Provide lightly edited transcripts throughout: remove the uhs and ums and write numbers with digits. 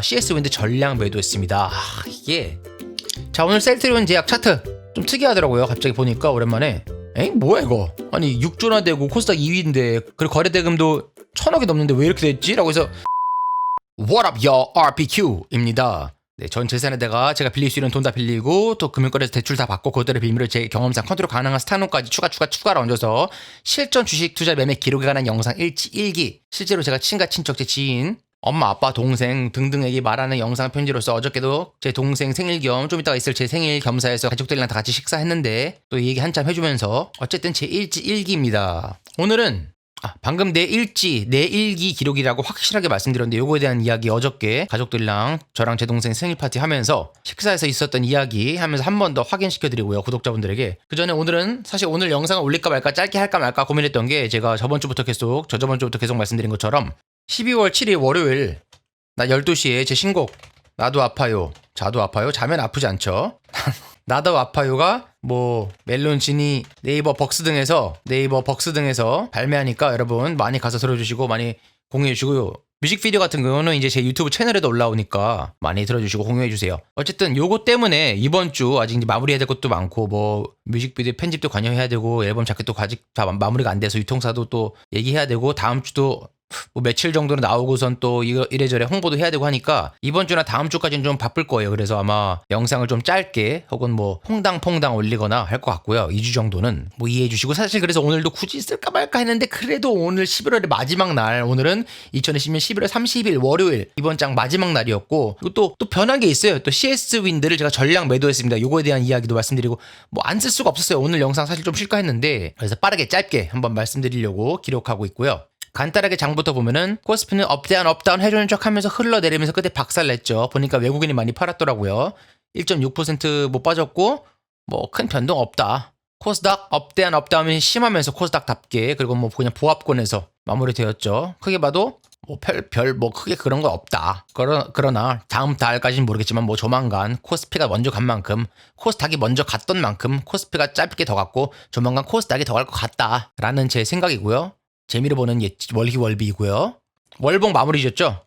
CS 윈드 전량 매도했습니다. 이게 자, 오늘 셀트리온 제약 차트 좀 특이하더라고요. 갑자기 보니까 오랜만에 에잉 뭐야 이거, 아니 6조나 되고 코스닥 2위인데 그리고 거래대금도 1000억이 넘는데 왜 이렇게 됐지? 라고 해서 What up your RPQ입니다. 네, 전 재산에다가 제가 빌릴 수 있는 돈 다 빌리고 또 금융거래에서 대출 다 받고 그것들의 비밀을 제 경험상 컨트롤 가능한 스타놈까지 추가로 얹어서 실전 주식 투자 매매 기록에 관한 영상 일기, 실제로 제가 친가 친척 제 지인 엄마 아빠 동생 등등에게 말하는 영상 편지로서 어저께도 제 동생 생일 겸 좀 이따가 있을 제 생일 겸사해서 가족들이랑 다 같이 식사했는데 또 이 얘기 한참 해주면서 어쨌든 제 일기입니다. 오늘은 방금 내 일기 기록이라고 확실하게 말씀드렸는데 요거에 대한 이야기 어저께 가족들이랑 저랑 제 동생 생일 파티 하면서 식사에서 있었던 이야기 하면서 한 번 더 확인시켜드리고요, 구독자분들에게. 그 전에 오늘은 사실 오늘 영상을 올릴까 말까 짧게 할까 말까 고민했던 게 제가 저번 주부터 계속 말씀드린 것처럼 12월 7일 월요일 낮 12시에 제 신곡 나도 아파요 자도 아파요 자면 아프지 않죠 나도 아파요가 뭐 멜론, 지니, 네이버 벅스 등에서 발매하니까 여러분 많이 가서 들어주시고 많이 공유해주시고요. 뮤직비디오 같은 경우는 이제 제 유튜브 채널에도 올라오니까 많이 들어주시고 공유해주세요. 어쨌든 요거 때문에 이번 주 아직 이제 마무리해야 될 것도 많고 뭐 뮤직비디오 편집도 관여해야 되고 앨범 자켓도 아직 다 마무리가 안 돼서 유통사도 또 얘기해야 되고 다음 주도 뭐 며칠 정도는 나오고선 또 이래저래 홍보도 해야 되고 하니까 이번 주나 다음 주까지는 좀 바쁠 거예요. 그래서 아마 영상을 좀 짧게 혹은 뭐 퐁당 올리거나 할 것 같고요. 2주 정도는 뭐 이해해 주시고, 사실 그래서 오늘도 굳이 쓸까 말까 했는데 그래도 오늘 11월의 마지막 날, 오늘은 2020년 11월 30일 월요일 이번 장 마지막 날이었고, 그리고 또 변한 게 있어요. 또 CS 윈드를 제가 전량 매도했습니다. 요거에 대한 이야기도 말씀드리고 뭐 안 쓸 수가 없었어요. 오늘 영상 사실 좀 쉴까 했는데 그래서 빠르게 짧게 한번 말씀드리려고 기록하고 있고요. 간단하게 장부터 보면은 코스피는 업다운 해주는 척 하면서 흘러내리면서 끝에 박살냈죠. 보니까 외국인이 많이 팔았더라고요. 1.6% 빠졌고 뭐 큰 변동 없다. 코스닥 업다운이 심하면서 코스닥답게, 그리고 뭐 그냥 보합권에서 마무리되었죠. 크게 봐도 뭐 뭐 크게 그런 건 없다. 그러나 다음 달까지는 모르겠지만 뭐 조만간 코스피가 먼저 간 만큼, 코스닥이 먼저 갔던 만큼 코스피가 짧게 더 갔고 조만간 코스닥이 더 갈 것 같다라는 제 생각이고요. 재미로 보는 월희월비이고요. 월봉 마무리 지었죠?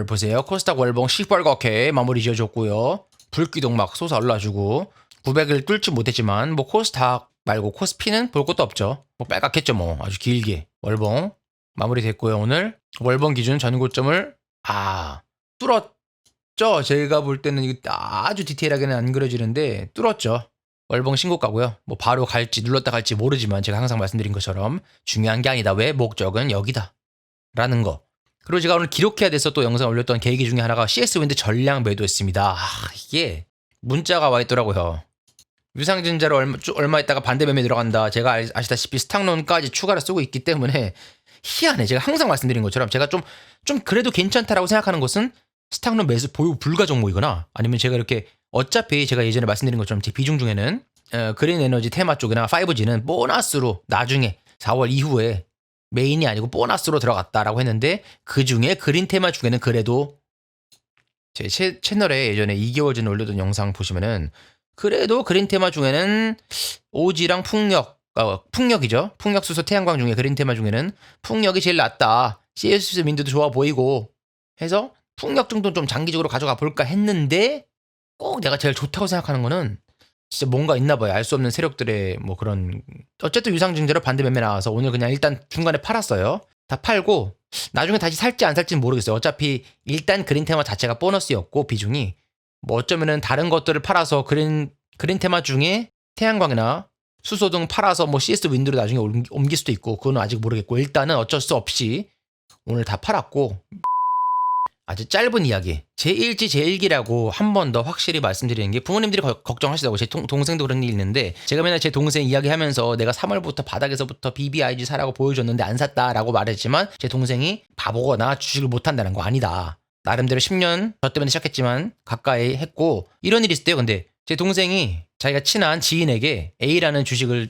보세요. 코스닥 월봉 시뻘겋게 마무리 지어줬고요. 불기둥 막 솟아 올라주고 900을 뚫지 못했지만 뭐 코스닥 말고 코스피는 볼 것도 없죠. 뭐 빨갛겠죠 뭐. 아주 길게 월봉 마무리 됐고요. 오늘 월봉 기준 전고점을 뚫었죠. 제가 볼 때는 이거 아주 디테일하게는 안 그려지는데 뚫었죠. 월봉 신고가고요. 뭐 바로 갈지 눌렀다 갈지 모르지만 제가 항상 말씀드린 것처럼 중요한 게 아니다. 왜? 목적은 여기다 라는 거. 그리고 제가 오늘 기록해야 돼서 또 영상 올렸던 계기 중에 하나가 CS 윈드 전량 매도했습니다. 이게 문자가 와 있더라고요. 유상증자로 얼마 있다가 반대 매매 들어간다. 제가 아시다시피 스탁론까지 추가로 쓰고 있기 때문에 희한해. 제가 항상 말씀드린 것처럼 제가 좀 그래도 괜찮다라고 생각하는 것은 스탁론 매수 보유 불가 종목이거나, 아니면 제가 이렇게 어차피 제가 예전에 말씀드린 것처럼 제 비중 중에는 그린 에너지 테마 쪽이나 5G는 보너스로 나중에 4월 이후에 메인이 아니고 보너스로 들어갔다라고 했는데, 그 중에 그린 테마 중에는 그래도 제 채널에 예전에 2개월 전에 올려둔 영상 보시면은 그래도 그린 테마 중에는 오지랑 풍력이죠. 풍력수소 태양광 중에 그린 테마 중에는 풍력이 제일 낫다. CS 윈드도 좋아 보이고 해서 풍력 정도는 좀 장기적으로 가져가 볼까 했는데, 꼭 내가 제일 좋다고 생각하는 거는 진짜 뭔가 있나 봐요. 알 수 없는 세력들의 뭐 그런, 어쨌든 유상증자로 반대 매매 나와서 오늘 그냥 일단 중간에 팔았어요. 다 팔고 나중에 다시 살지 안 살지는 모르겠어요. 어차피 일단 그린 테마 자체가 보너스였고 비중이 뭐 어쩌면은 다른 것들을 팔아서 그린 테마 중에 태양광이나 수소 등 팔아서 뭐 CS 윈드로 나중에 옮길 수도 있고, 그건 아직 모르겠고 일단은 어쩔 수 없이 오늘 다 팔았고, 아주 짧은 이야기. 제 일기라고 한 번 더 확실히 말씀드리는 게, 부모님들이 걱정하시더라고요. 제 동생도 그런 게 있는데, 제가 맨날 제 동생 이야기하면서 내가 3월부터 바닥에서부터 BBIG 사라고 보여줬는데 안 샀다라고 말했지만, 제 동생이 바보거나 주식을 못한다는 거 아니다. 나름대로 10년 저 때문에 시작했지만 가까이 했고, 이런 일이 있었대요. 근데 제 동생이 자기가 친한 지인에게 A라는 주식을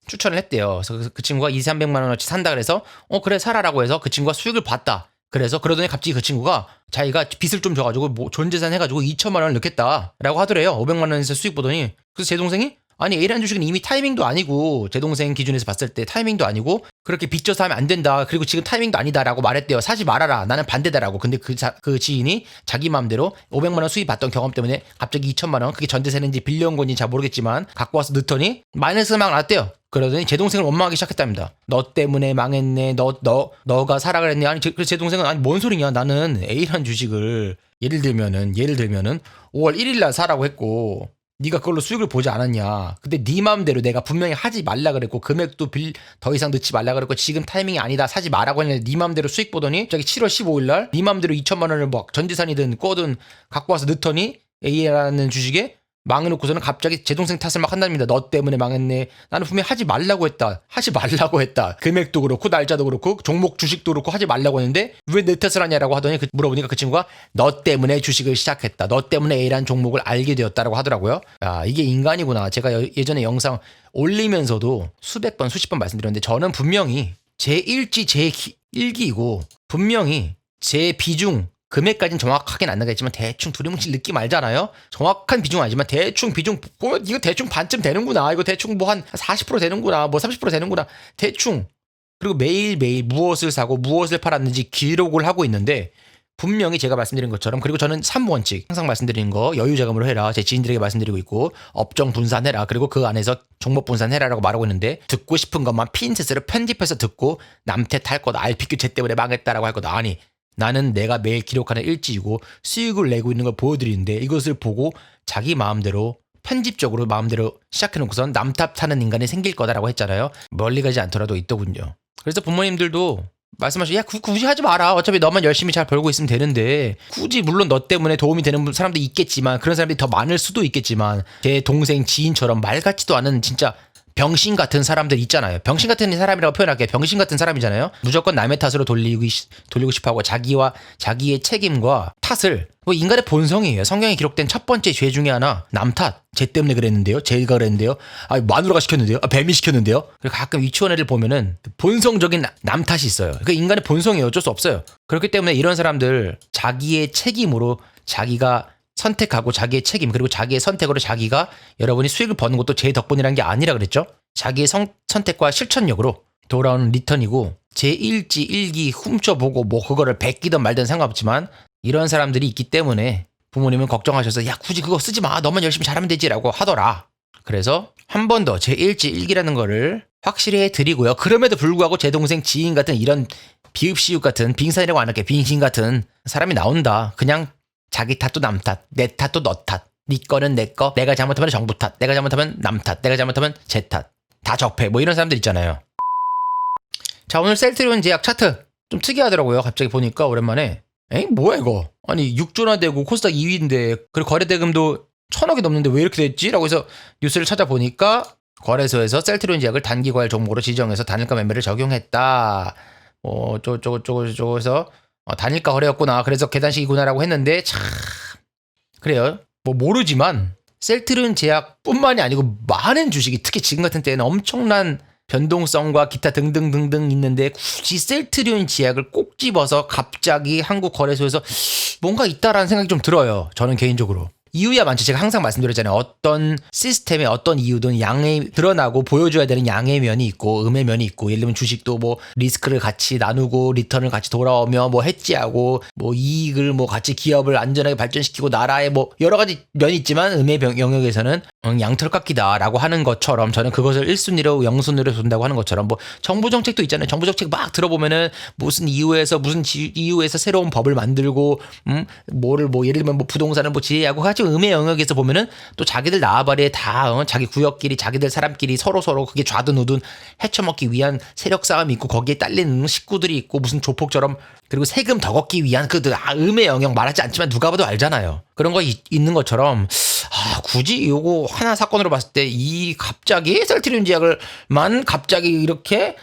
추천을 했대요. 그래서 그 친구가 200~300만 원어치 산다 그래서 그래 사라라고 해서 그 친구가 수익을 봤다. 그래서 그러더니 갑자기 그 친구가 자기가 빚을 좀 져가지고 뭐 전재산 해가지고 2천만 원을 넣겠다라고 하더래요. 500만 원에서 수익 보더니. 그래서 제 동생이 아니 A라는 주식은 이미 타이밍도 아니고 제 동생 기준에서 봤을 때 타이밍도 아니고 그렇게 빚져서 하면 안 된다. 그리고 지금 타이밍도 아니다라고 말했대요. 사지 말아라. 나는 반대다라고. 근데 그 지인이 자기 마음대로 500만 원 수입 받던 경험 때문에 갑자기 2천만 원 그게 전재산인지 빌려온 건지 잘 모르겠지만 갖고 와서 넣더니 마이너스가 막 났대요. 그러더니 제 동생을 원망하기 시작했답니다. 너 때문에 망했네. 너가 사라 그랬네. 아니 제 동생은 아니 뭔 소리냐. 나는 A라는 주식을 예를 들면은 5월 1일 날 사라고 했고 네가 그걸로 수익을 보지 않았냐. 근데 네 마음대로 내가 분명히 하지 말라 그랬고 금액도 더 이상 넣지 말라 그랬고 지금 타이밍이 아니다. 사지 마라고 했는데 네 마음대로 수익 보더니 갑자기 7월 15일 날 네 마음대로 2천만 원을 막 전재산이든 꺼든 갖고 와서 넣더니 A라는 주식에 망해놓고서는 갑자기 제 동생 탓을 막 한답니다. 너 때문에 망했네. 나는 분명히 하지 말라고 했다. 하지 말라고 했다. 금액도 그렇고 날짜도 그렇고 종목 주식도 그렇고 하지 말라고 했는데 왜 내 탓을 하냐라고 하더니 물어보니까 그 친구가 너 때문에 주식을 시작했다. 너 때문에 A라는 종목을 알게 되었다라고 하더라고요. 야, 이게 인간이구나. 제가 예전에 영상 올리면서도 수백 번 수십 번 말씀드렸는데 저는 분명히 제 일지 제 일기이고 분명히 제 비중 금액까지는 정확하게는 안 나가겠지만 대충 두리뭉실 느낌 알잖아요. 정확한 비중은 아니지만 대충 비중 보면 이거 대충 반쯤 되는구나. 이거 대충 뭐 한 40% 되는구나. 뭐 30% 되는구나. 대충. 그리고 매일매일 무엇을 사고 무엇을 팔았는지 기록을 하고 있는데 분명히 제가 말씀드린 것처럼 그리고 저는 3원칙 항상 말씀드리는 거 여유 자금으로 해라. 제 지인들에게 말씀드리고 있고 업종 분산해라. 그리고 그 안에서 종목 분산해라라고 말하고 있는데 듣고 싶은 것만 핀셋으로 편집해서 듣고 남 탓할 거다. RPQ 쟤 때문에 망했다라고 할 거다. 아니 나는 내가 매일 기록하는 일지이고 수익을 내고 있는 걸 보여드리는데 이것을 보고 자기 마음대로 편집적으로 마음대로 시작해놓고선 남 탓하는 인간이 생길 거다라고 했잖아요. 멀리 가지 않더라도 있더군요. 그래서 부모님들도 말씀하시고 야 굳이 하지 마라. 어차피 너만 열심히 잘 벌고 있으면 되는데 굳이 물론 너 때문에 도움이 되는 사람도 있겠지만 그런 사람들이 더 많을 수도 있겠지만 제 동생 지인처럼 말 같지도 않은 진짜 병신 같은 사람들 있잖아요. 병신 같은 사람이라고 표현할게요. 병신 같은 사람이잖아요. 무조건 남의 탓으로 돌리고 싶어하고 자기의 책임과 탓을 뭐 인간의 본성이에요. 성경에 기록된 첫 번째 죄 중에 하나 남 탓. 쟤 때문에 그랬는데요. 쟤가 그랬는데요. 마누라가 시켰는데요. 뱀이 시켰는데요. 그리고 가끔 유치원 애들 보면은 본성적인 남 탓이 있어요. 그 인간의 본성이에요. 어쩔 수 없어요. 그렇기 때문에 이런 사람들 자기의 책임으로 자기가 선택하고 자기의 책임 그리고 자기의 선택으로 자기가 여러분이 수익을 버는 것도 제 덕분이라는 게 아니라 그랬죠. 자기의 선택과 실천력으로 돌아오는 리턴이고 제 일지 일기 훔쳐보고 뭐 그거를 베끼든 말든 상관없지만 이런 사람들이 있기 때문에 부모님은 걱정하셔서 야 굳이 그거 쓰지 마. 너만 열심히 잘하면 되지라고 하더라. 그래서 한 번 더 제 일지 일기라는 거를 확실히 해드리고요. 그럼에도 불구하고 제 동생 지인 같은 이런 비읍시육 같은 빙산이라고 안 할게 빙신 같은 사람이 나온다. 그냥 자기 탓도 남 탓, 내 탓도 너 탓, 네 거는 내 거, 내가 잘못하면 정부 탓, 내가 잘못하면 남 탓, 내가 잘못하면 제 탓, 다 적폐 뭐 이런 사람들 있잖아요. 자 오늘 셀트리온 제약 차트 좀 특이하더라고요. 갑자기 보니까 오랜만에 뭐야 이거 아니 6조나 되고 코스닥 2위인데 그리고 거래대금도 1,000억이 넘는데 왜 이렇게 됐지? 라고 해서 뉴스를 찾아보니까 거래소에서 셀트리온 제약을 단기과열 종목으로 지정해서 단일가 매매를 적용했다. 저거 해서 단일가 거래였구나. 그래서 계단식이구나라고 했는데 참 그래요. 뭐 모르지만 셀트리온 제약뿐만이 아니고 많은 주식이 특히 지금 같은 때는 엄청난 변동성과 기타 등등등등 있는데 굳이 셀트리온 제약을 꼭 집어서 갑자기 한국 거래소에서 뭔가 있다라는 생각이 좀 들어요. 저는 개인적으로. 이유야 많죠. 제가 항상 말씀드렸잖아요. 어떤 시스템에 어떤 이유든 양에 드러나고 보여줘야 되는 양의 면이 있고 음의 면이 있고 예를 들면 주식도 뭐 리스크를 같이 나누고 리턴을 같이 돌아오며 뭐 해지하고 뭐 이익을 뭐 같이 기업을 안전하게 발전시키고 나라에 뭐 여러 가지 면이 있지만 음의 영역에서는 양털 깎기다라고 하는 것처럼 저는 그것을 1순위로 0순위로 본다고 하는 것처럼 뭐 정부 정책도 있잖아요. 정부 정책 막 들어보면은 무슨 이유에서 새로운 법을 만들고 뭐를 뭐 예를 들면 뭐 부동산을 뭐 지혜하고 하지 음의 영역에서 보면은 또 자기들 나와바리에 다 자기 구역끼리 자기들 사람끼리 서로 그게 좌든 우든 헤쳐먹기 위한 세력 싸움이 있고 거기에 딸리는 식구들이 있고 무슨 조폭처럼 그리고 세금 더 걷기 위한 음의 영역 말하지 않지만 누가 봐도 알잖아요. 그런 거 있는 것처럼 굳이 요거 하나 사건으로 봤을 때 갑자기 셀트리온 제약을만 갑자기 이렇게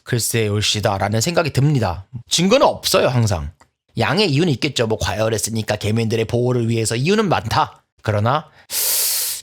글쎄 올시다라는 생각이 듭니다. 증거는 없어요. 항상. 양의 이유는 있겠죠. 뭐 과열했으니까 개미들의 보호를 위해서 이유는 많다. 그러나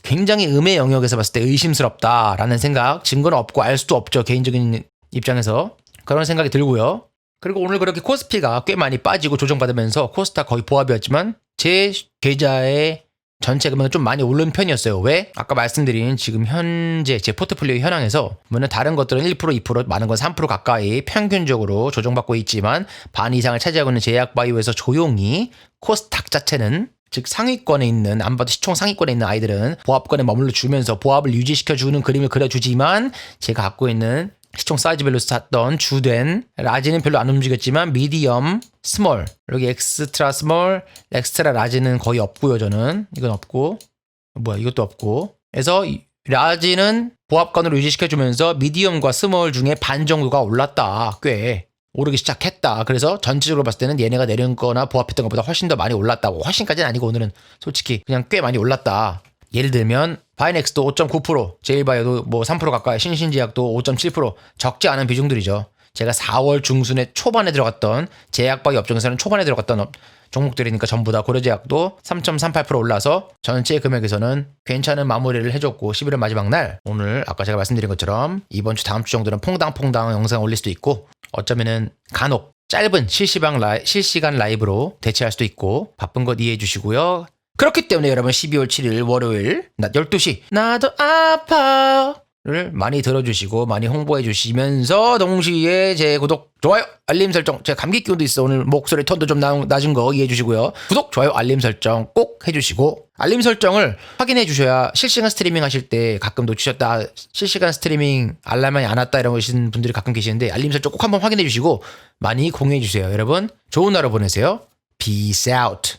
굉장히 음의 영역에서 봤을 때 의심스럽다라는 생각, 증거는 없고 알 수도 없죠. 개인적인 입장에서 그런 생각이 들고요. 그리고 오늘 그렇게 코스피가 꽤 많이 빠지고 조정받으면서 코스닥 거의 보합이었지만 제 계좌에 전체 금액은 좀 많이 오른 편이었어요. 왜? 아까 말씀드린 지금 현재 제 포트폴리오 현황에서 보면 다른 것들은 1% 2% 많은 건 3% 가까이 평균적으로 조정받고 있지만 반 이상을 차지하고 있는 제약바이오에서 조용히 코스닥 자체는 즉 상위권에 있는 안 봐도 시총 상위권에 있는 아이들은 보합권에 머물러 주면서 보합을 유지시켜주는 그림을 그려주지만 제가 갖고 있는 시총 사이즈별로 샀던 주된 라지는 별로 안 움직였지만 미디엄, 스몰 여기 엑스트라 스몰, 엑스트라 라지는 거의 없고요. 저는 이건 없고 뭐야 이것도 없고 그래서 라지는 보합권으로 유지시켜주면서 미디엄과 스몰 중에 반 정도가 올랐다. 꽤 오르기 시작했다. 그래서 전체적으로 봤을 때는 얘네가 내린 거나 보합했던 것보다 훨씬 더 많이 올랐다고. 훨씬까지는 아니고 오늘은 솔직히 그냥 꽤 많이 올랐다. 예를 들면 바이넥스도 5.9%, 제일바이오도 뭐 3% 가까이, 신신제약도 5.7% 적지 않은 비중들이죠. 제가 4월 중순에 초반에 들어갔던 제약바이오 업종에서는 초반에 들어갔던 종목들이니까 전부 다 고려제약도 3.38% 올라서 전체 금액에서는 괜찮은 마무리를 해줬고 11월 마지막 날 오늘 아까 제가 말씀드린 것처럼 이번 주 다음 주 정도는 퐁당퐁당 영상 올릴 수도 있고 어쩌면은 간혹 짧은 실시간 라이브로 대체할 수도 있고 바쁜 것 이해해 주시고요. 그렇기 때문에 여러분 12월 7일 월요일 낮 12시 나도 아파를 많이 들어주시고 많이 홍보해 주시면서 동시에 제 구독, 좋아요, 알림 설정 제가 감기 기운도 있어 오늘 목소리 톤도 좀 낮은 거 이해해 주시고요. 구독, 좋아요, 알림 설정 꼭 해주시고 알림 설정을 확인해 주셔야 실시간 스트리밍 하실 때 가끔 놓치셨다 실시간 스트리밍 알람이 안 왔다 이러시는 분들이 가끔 계시는데 알림 설정 꼭 한번 확인해 주시고 많이 공유해 주세요. 여러분 좋은 하루 보내세요. Peace out.